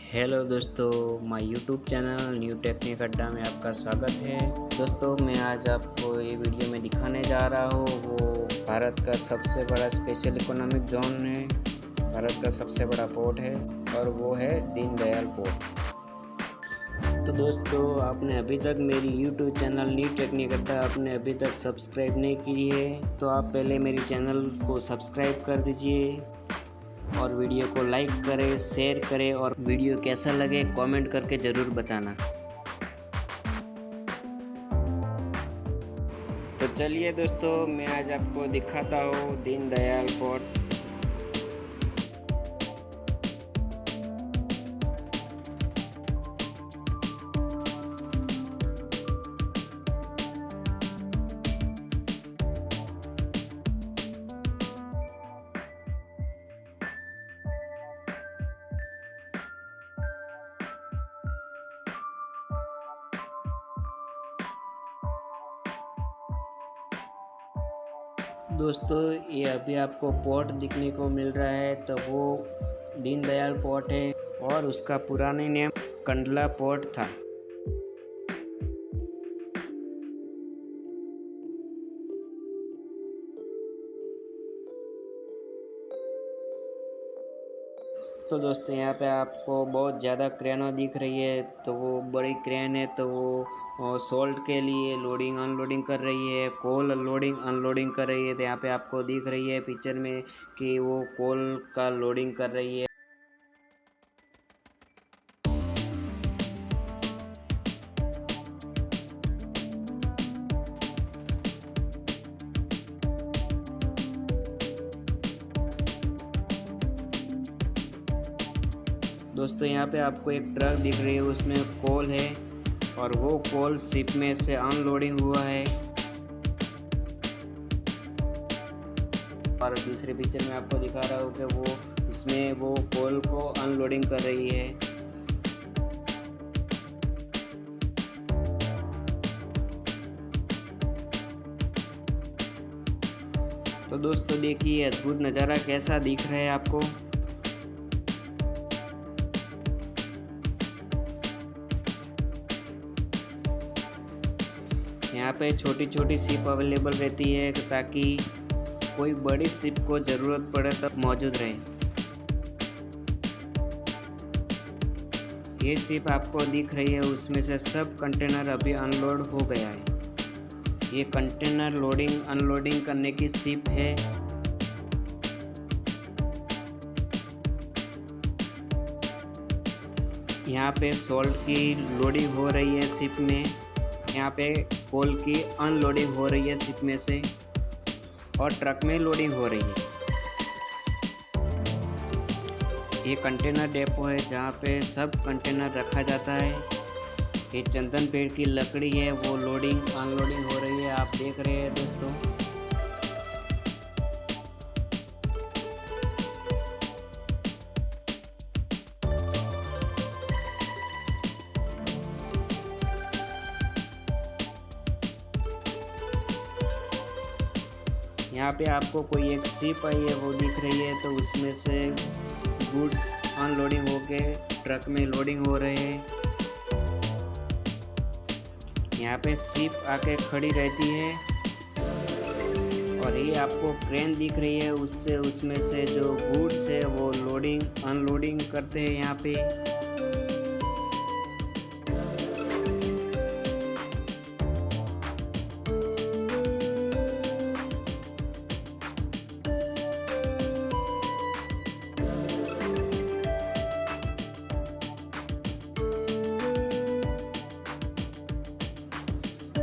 Hello दोस्तों, my YouTube channel new technique अड्डा में आपका स्वागत है। दोस्तों, मैं आज आपको ये वीडियो में दिखाने जा रहा हूँ वो भारत का सबसे बड़ा स्पेशल इकोनॉमिक जोन है, भारत का सबसे बड़ा पोर्ट है और वो है दीनदयाल पोर्ट। तो दोस्तों, आपने अभी तक मेरी यूट्यूब चैनल न्यू टेक्निक अड्डा आपने अभी तक सब्सक्राइब नहीं की है तो आप पहले मेरी चैनल को सब्सक्राइब कर दीजिए और वीडियो को लाइक करें, शेयर करें और वीडियो कैसा लगे कमेंट करके ज़रूर बताना। तो चलिए दोस्तों, मैं आज आपको दिखाता हूँ दीनदयाल पोर्ट। दोस्तों, ये अभी आपको पोर्ट दिखने को मिल रहा है तो वो दीनदयाल पोर्ट है और उसका पुराने नेम कंडला पोर्ट था। तो दोस्तों, यहाँ पे आपको बहुत ज़्यादा क्रेनों दिख रही है, तो वो बड़ी क्रेन है, तो वो सोल्ट के लिए लोडिंग अनलोडिंग कर रही है, कोल लोडिंग अनलोडिंग कर रही है। तो यहाँ पे आपको दिख रही है पिक्चर में कि वो कोल का लोडिंग कर रही है। दोस्तों, यहाँ पे आपको एक ट्रक दिख रही है, उसमें कोल है और वो कोल शिप में से अनलोडिंग हुआ है। और दूसरे पिक्चर में आपको दिखा रहा हूँ कि वो इसमें वो कोल को अनलोडिंग कर रही है। तो दोस्तों, देखिए अद्भुत नज़ारा कैसा दिख रहा है आपको। यहाँ पे छोटी छोटी शिप अवेलेबल रहती है ताकि कोई बड़ी शिप को ज़रूरत पड़े तब मौजूद रहे। ये शिप आपको दिख रही है, उसमें से सब कंटेनर अभी अनलोड हो गया है। ये कंटेनर लोडिंग अनलोडिंग करने की शिप है। यहाँ पे सोल्ट की लोडिंग हो रही है शिप में, यहाँ पे कोल की अनलोडिंग हो रही है शिप में से और ट्रक में लोडिंग हो रही है। ये कंटेनर डेपो है जहाँ पे सब कंटेनर रखा जाता है। ये चंदन पेड़ की लकड़ी है, वो लोडिंग अनलोडिंग हो रही है, आप देख रहे हैं दोस्तों। यहाँ पे आपको कोई एक शिप आई है वो दिख रही है, तो उसमें से गुड्स अनलोडिंग होके ट्रक में लोडिंग हो रहे हैं। यहाँ पे शिप आके खड़ी रहती है और ये आपको क्रेन दिख रही है, उससे उसमें से जो गुड्स है वो लोडिंग अनलोडिंग करते हैं यहाँ पे।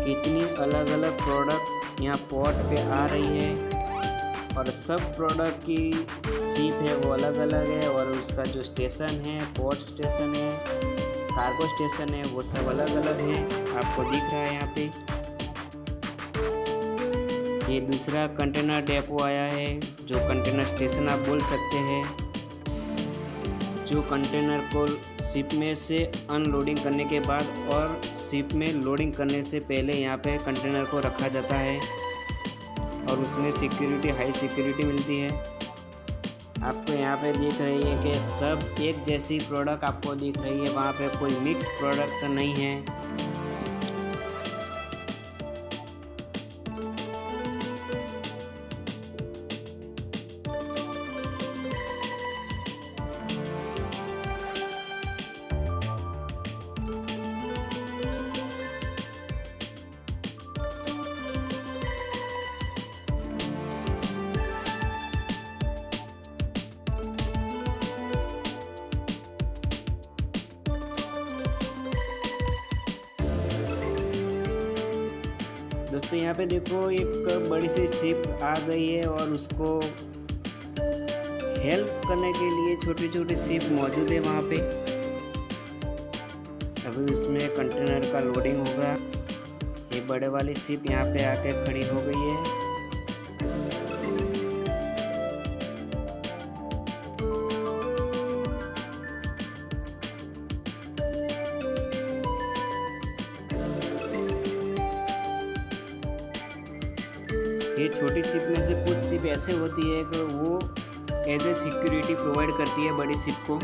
कितनी अलग अलग प्रोडक्ट यहाँ पोर्ट पे आ रही है और सब प्रोडक्ट की शिप है वो अलग अलग है और उसका जो स्टेशन है, पोर्ट स्टेशन है, कार्गो स्टेशन है, वो सब अलग अलग है। आपको दिख रहा है यहाँ पे ये दूसरा कंटेनर डेपो आया है, जो कंटेनर स्टेशन आप बोल सकते हैं, जो कंटेनर को शिप में से अनलोडिंग करने के बाद और शिप में लोडिंग करने से पहले यहाँ पे कंटेनर को रखा जाता है और उसमें सिक्योरिटी हाई सिक्योरिटी मिलती है। आपको यहाँ पे दिख रही है कि सब एक जैसी प्रोडक्ट आपको दिख रही है, वहाँ पे कोई मिक्स प्रोडक्ट नहीं है। दोस्तों यहाँ पे देखो एक बड़ी सी शिप आ गई है और उसको हेल्प करने के लिए छोटी छोटी शिप मौजूद है वहाँ पे। अभी इसमें कंटेनर का लोडिंग होगा। ये बड़े वाली शिप यहाँ पे आके खड़ी हो गई है। ये छोटी शिप में से कुछ शिप ऐसे होती है कि वो एज ए सिक्योरिटी प्रोवाइड करती है बड़ी शिप को।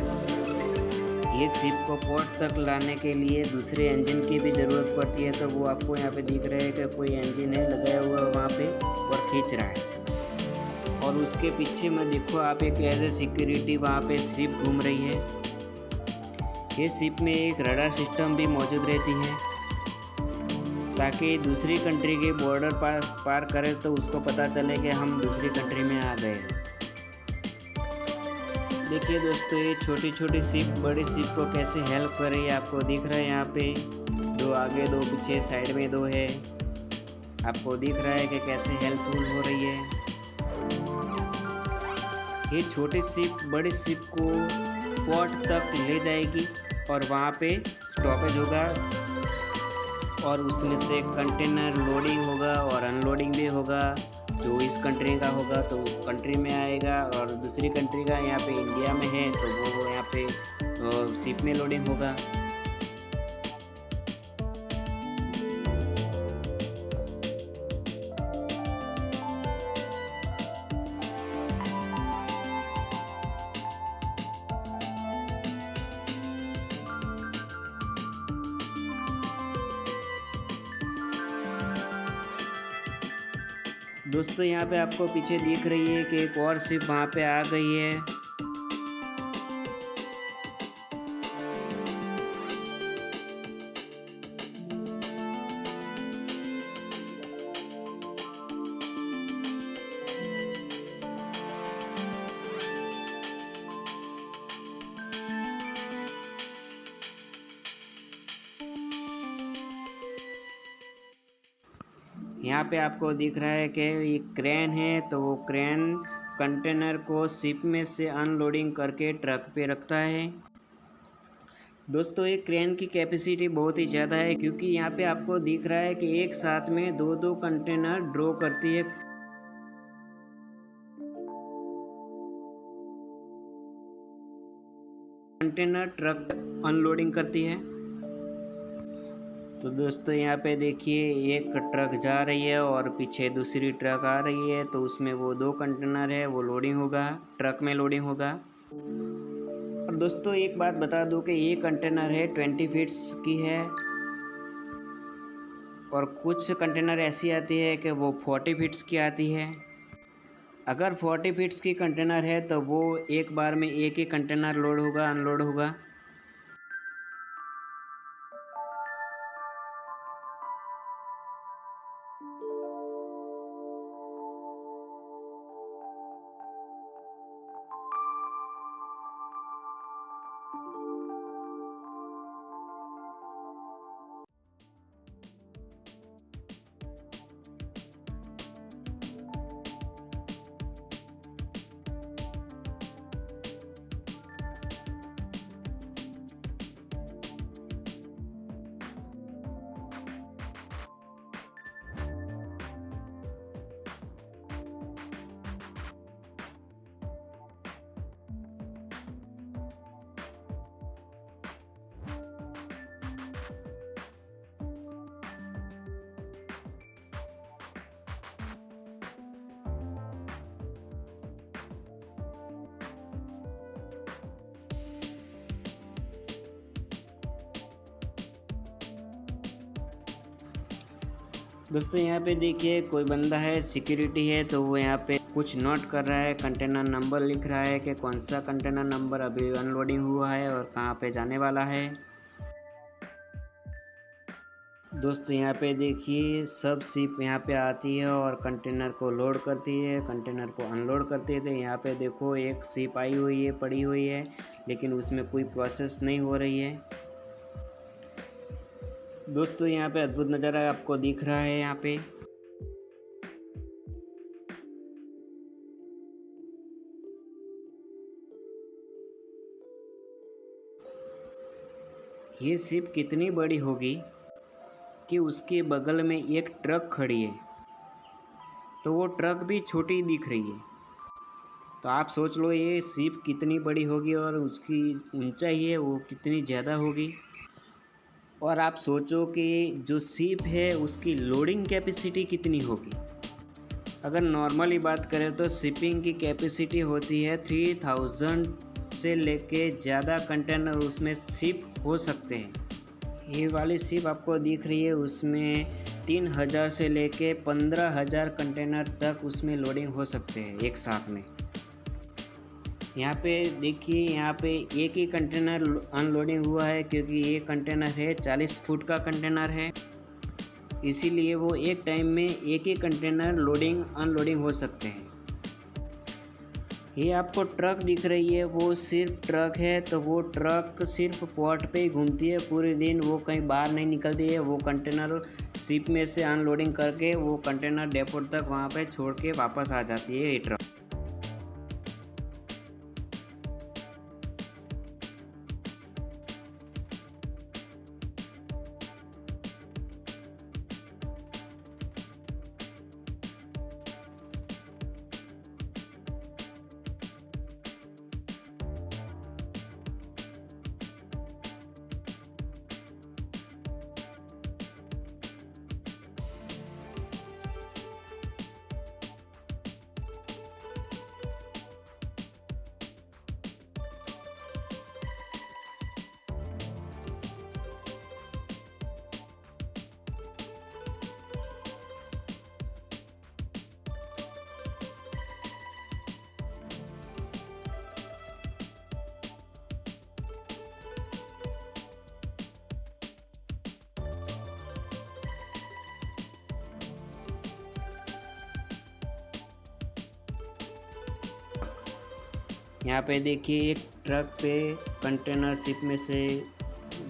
ये शिप को पोर्ट तक लाने के लिए दूसरे इंजन की भी ज़रूरत पड़ती है, तो वो आपको यहाँ पे दिख रहा है कि कोई इंजन है लगाया हुआ वहाँ पे और खींच रहा है। और उसके पीछे में देखो आप एक एज ए सिक्योरिटी वहाँ पे शिप घूम रही है। ये शिप में एक रडार सिस्टम भी मौजूद रहती है, ताकि दूसरी कंट्री के बॉर्डर पार करे तो उसको पता चले कि हम दूसरी कंट्री में आ गए। देखिए दोस्तों, ये छोटी छोटी शिप बड़ी शिप को कैसे हेल्प कर रही है आपको दिख रहा है। यहाँ पे दो आगे दो पीछे साइड में दो है, आपको दिख रहा है कि कैसे हेल्पफुल हो रही है। ये छोटी शिप बड़ी शिप को पोर्ट तक ले जाएगी और वहाँ पे स्टॉपेज होगा और उसमें से कंटेनर लोडिंग होगा और अनलोडिंग भी होगा। जो इस कंट्री का होगा तो कंट्री में आएगा और दूसरी कंट्री का यहाँ पे इंडिया में है तो वो यहाँ पे शिप में लोडिंग होगा। दोस्तों यहाँ पे आपको पीछे दिख रही है कि एक और शिप वहाँ पे आ गई है। यहाँ पे आपको दिख रहा है कि ये क्रेन है, तो वो क्रेन कंटेनर को शिप में से अनलोडिंग करके ट्रक पे रखता है। दोस्तों ये क्रेन की कैपेसिटी बहुत ही ज़्यादा है, क्योंकि यहाँ पे आपको दिख रहा है कि एक साथ में दो दो कंटेनर ड्रॉ करती है। कंटेनर ट्रक अनलोडिंग करती है। तो दोस्तों यहाँ पे देखिए एक ट्रक जा रही है और पीछे दूसरी ट्रक आ रही है, तो उसमें वो दो कंटेनर है वो लोडिंग होगा, ट्रक में लोडिंग होगा। और दोस्तों एक बात बता दूं कि ये कंटेनर है 20 फीट्स की है और कुछ कंटेनर ऐसी आती है कि वो 40 फीट्स की आती है। अगर 40 फीट्स की कंटेनर है तो वो एक बार में एक ही कंटेनर लोड होगा अनलोड होगा। दोस्तों यहाँ पे देखिए कोई बंदा है, सिक्योरिटी है, तो वो यहाँ पे कुछ नोट कर रहा है, कंटेनर नंबर लिख रहा है कि कौन सा कंटेनर नंबर अभी अनलोडिंग हुआ है और कहाँ पे जाने वाला है। दोस्तों यहाँ पे देखिए सब शिप यहाँ पे आती है और कंटेनर को लोड करती है, कंटेनर को अनलोड करती है। तो यहाँ पे देखो एक शिप आई हुई है, पड़ी हुई है, लेकिन उसमें कोई प्रोसेस नहीं हो रही है। दोस्तों यहाँ पे अद्भुत नज़ारा आपको दिख रहा है। यहाँ पे ये शिप कितनी बड़ी होगी कि उसके बगल में एक ट्रक खड़ी है, तो वो ट्रक भी छोटी दिख रही है। तो आप सोच लो ये शिप कितनी बड़ी होगी और उसकी ऊंचाई है वो कितनी ज़्यादा होगी। और आप सोचो कि जो शिप है उसकी लोडिंग कैपेसिटी कितनी होगी। अगर नॉर्मली बात करें तो शिपिंग की कैपेसिटी होती है 3000 से लेके ज़्यादा कंटेनर उसमें शिप हो सकते हैं। ये वाली शिप आपको दिख रही है, उसमें 3000 से लेके 15000 कंटेनर तक उसमें लोडिंग हो सकते हैं एक साथ में। यहाँ पे देखिए यहाँ पे एक ही कंटेनर अनलोडिंग हुआ है, क्योंकि ये कंटेनर है 40 फुट का कंटेनर है, इसीलिए वो एक टाइम में एक ही कंटेनर लोडिंग अनलोडिंग हो सकते हैं। ये आपको ट्रक दिख रही है, वो सिर्फ ट्रक है, तो वो ट्रक सिर्फ पोर्ट पे ही घूमती है पूरे दिन, वो कहीं बाहर नहीं निकलती है। वो कंटेनर शिप में से अनलोडिंग करके वो कंटेनर डेपो तक वहाँ पे छोड़ के वापस आ जाती है ये ट्रक। यहाँ पे देखिए एक ट्रक पे कंटेनर शिप में से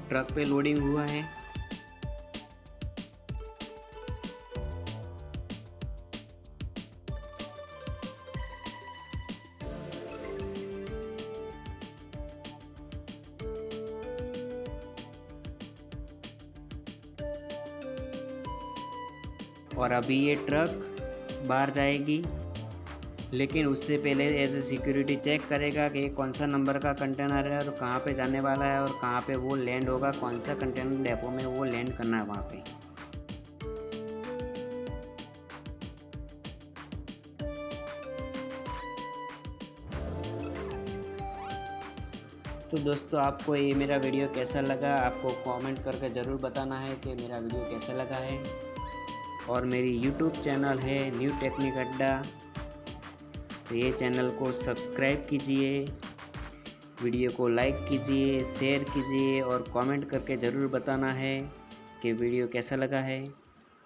ट्रक पे लोडिंग हुआ है। और अभी ये ट्रक बाहर जाएगी, लेकिन उससे पहले एज सिक्योरिटी चेक करेगा कि कौन सा नंबर का कंटेनर है और कहाँ पे जाने वाला है और कहाँ पे वो लैंड होगा, कौन सा कंटेनर डेपो में वो लैंड करना है वहाँ पे। तो दोस्तों आपको ये मेरा वीडियो कैसा लगा, आपको कमेंट करके ज़रूर बताना है कि मेरा वीडियो कैसा लगा है। और मेरी यूट्यूब चैनल है न्यू टेक्निक अड्डा, तो ये चैनल को सब्सक्राइब कीजिए, वीडियो को लाइक कीजिए, शेयर कीजिए और कमेंट करके ज़रूर बताना है कि वीडियो कैसा लगा है।